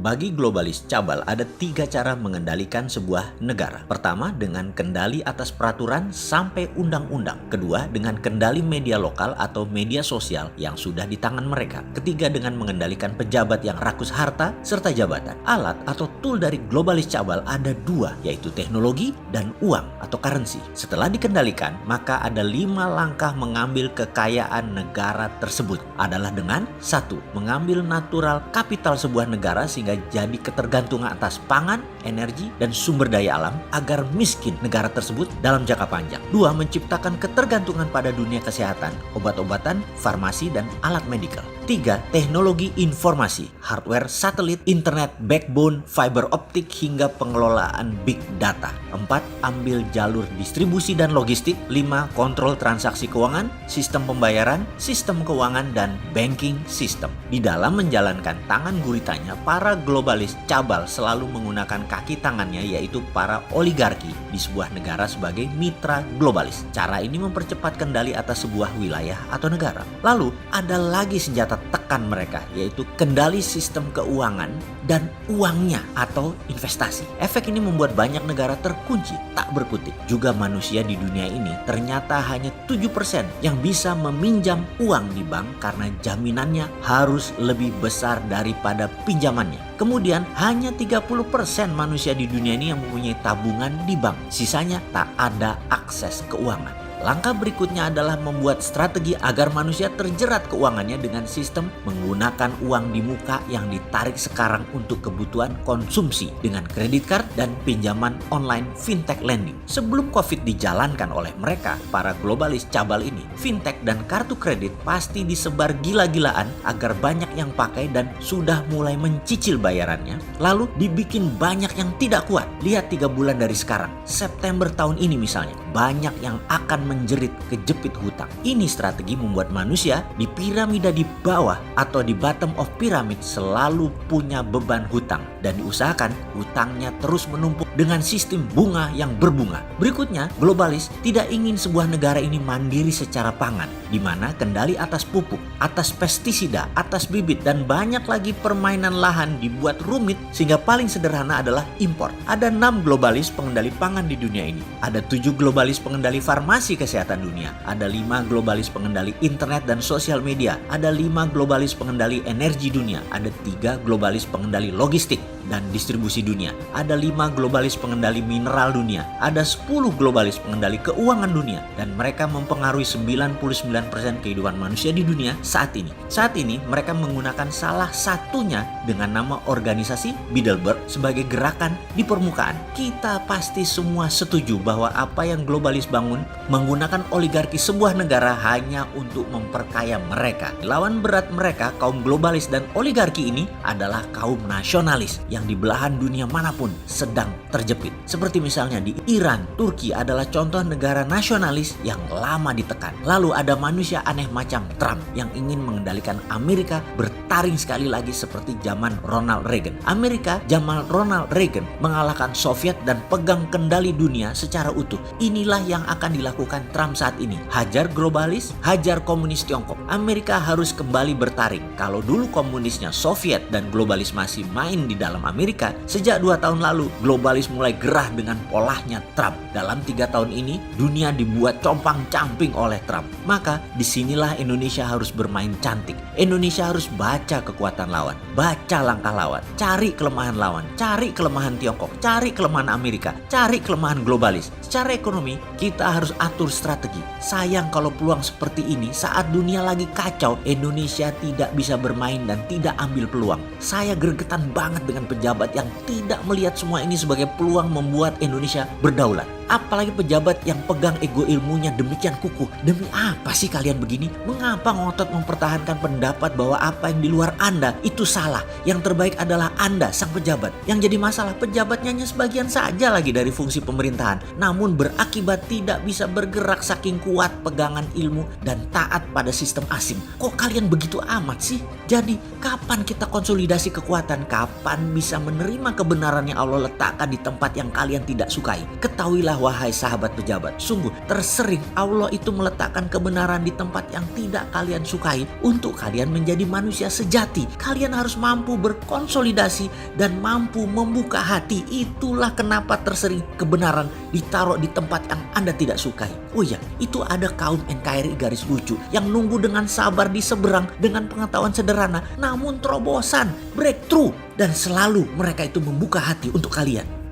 Bagi globalis cabal ada 3 cara mengendalikan sebuah negara. Pertama, dengan kendali atas peraturan sampai undang-undang. Kedua, dengan kendali media lokal atau media sosial yang sudah di tangan mereka. Ketiga, dengan mengendalikan pejabat yang rakus harta serta jabatan. Alat atau tool dari globalis cabal ada 2, yaitu teknologi dan uang atau currency. Setelah dikendalikan, maka ada 5 langkah mengambil kekayaan negara tersebut. Adalah dengan 1. Mengambil natural kapital sebuah negara sehingga jadi ketergantungan atas pangan, energi, dan sumber daya alam agar miskin negara tersebut dalam jangka panjang. 2. Menciptakan ketergantungan pada dunia kesehatan, obat-obatan, farmasi, dan alat medikal. 3. Teknologi informasi, hardware, satelit, internet, backbone, fiber optik, hingga pengelolaan big data. 4. Ambil jalur distribusi dan logistik. 5. Kontrol transaksi keuangan, sistem pembayaran, sistem keuangan, dan banking system. Di dalam menjalankan tangan guritanya, para globalis cabal selalu menggunakan kaki tangannya, yaitu para oligarki di sebuah negara sebagai mitra globalis. Cara ini mempercepat kendali atas sebuah wilayah atau negara. Lalu ada lagi senjata tekan mereka, yaitu kendali sistem keuangan dan uangnya atau investasi. Efek ini membuat banyak negara terkunci, tak berkutik. Juga manusia di dunia ini ternyata hanya 7% yang bisa meminjam uang di bank karena jaminannya harus lebih besar daripada pinjamannya. Kemudian hanya 30% manusia di dunia ini yang mempunyai tabungan di bank. Sisanya tak ada akses keuangan. Langkah berikutnya adalah membuat strategi agar manusia terjerat keuangannya dengan sistem menggunakan uang di muka yang ditarik sekarang untuk kebutuhan konsumsi dengan kredit card dan pinjaman online fintech lending. Sebelum COVID dijalankan oleh mereka, para globalis cabal ini, fintech dan kartu kredit pasti disebar gila-gilaan agar banyak yang pakai dan sudah mulai mencicil bayarannya. Lalu dibikin banyak yang tidak kuat. Lihat 3 bulan dari sekarang, September tahun ini misalnya, banyak yang akan menjerit kejepit hutang. Ini strategi membuat manusia di piramida di bawah atau di bottom of pyramid selalu punya beban hutang dan diusahakan hutangnya terus menumpuk dengan sistem bunga yang berbunga. Berikutnya, globalis tidak ingin sebuah negara ini mandiri secara pangan, di mana kendali atas pupuk, atas pestisida, atas bibit, dan banyak lagi permainan lahan dibuat rumit sehingga paling sederhana adalah impor. Ada 6 globalis pengendali pangan di dunia ini. Ada 7 globalis pengendali farmasi kesehatan dunia. Ada 5 globalis pengendali internet dan sosial media. Ada 5 globalis pengendali energi dunia. Ada 3 globalis pengendali logistik dan distribusi dunia. Ada 5 globalis pengendali mineral dunia. Ada 10 globalis pengendali keuangan dunia. Dan mereka mempengaruhi 99% kehidupan manusia di dunia saat ini. Saat ini mereka menggunakan salah satunya dengan nama organisasi Bilderberg sebagai gerakan di permukaan. Kita pasti semua setuju bahwa apa yang globalis bangun menggunakan oligarki sebuah negara hanya untuk memperkaya mereka. Lawan berat mereka, kaum globalis dan oligarki ini adalah kaum nasionalis yang di belahan dunia manapun sedang terjepit. Seperti misalnya di Iran, Turki adalah contoh negara nasionalis yang lama ditekan. Lalu ada manusia aneh macam Trump yang ingin mengendalikan Amerika bertaring sekali lagi seperti zaman Ronald Reagan. Amerika zaman Ronald Reagan mengalahkan Soviet dan pegang kendali dunia secara utuh. Inilah yang akan dilakukan Trump saat ini. Hajar globalis, hajar komunis Tiongkok. Amerika harus kembali bertaring. Kalau dulu komunisnya Soviet dan globalis masih main di dalam Amerika, sejak 2 tahun lalu globalis mulai gerah dengan polahnya Trump. Dalam 3 tahun ini dunia dibuat compang-camping oleh Trump. Maka disinilah Indonesia harus bermain cantik. Indonesia harus baca kekuatan lawan, baca langkah lawan, cari kelemahan lawan, cari kelemahan Tiongkok, cari kelemahan Amerika, cari kelemahan globalis. Secara ekonomi kita harus atur strategi. Sayang kalau peluang seperti ini saat dunia lagi kacau, Indonesia tidak bisa bermain dan tidak ambil peluang. Saya gregetan banget dengan pejabat yang tidak melihat semua ini sebagai peluang membuat Indonesia berdaulat. Apalagi pejabat yang pegang ego ilmunya demikian kukuh. Demi apa sih kalian begini? Mengapa ngotot mempertahankan pendapat bahwa apa yang di luar Anda itu salah? Yang terbaik adalah Anda, sang pejabat. Yang jadi masalah, pejabatnya hanya sebagian saja lagi dari fungsi pemerintahan. Namun berakibat tidak bisa bergerak saking kuat pegangan ilmu dan taat pada sistem asing. Kok kalian begitu amat sih? Jadi kapan kita konsolidasi kekuatan? Kapan bisa menerima kebenaran yang Allah letakkan di tempat yang kalian tidak sukai? Ketahuilah Ketahuilah wahai sahabat pejabat, sungguh tersering Allah itu meletakkan kebenaran di tempat yang tidak kalian sukai untuk kalian menjadi manusia sejati. Kalian harus mampu berkonsolidasi dan mampu membuka hati. Itulah kenapa tersering kebenaran ditaruh di tempat yang Anda tidak sukai. Oh iya, itu ada kaum NKRI garis lucu yang nunggu dengan sabar di seberang dengan pengetahuan sederhana, namun terobosan, breakthrough, dan selalu mereka itu membuka hati untuk kalian.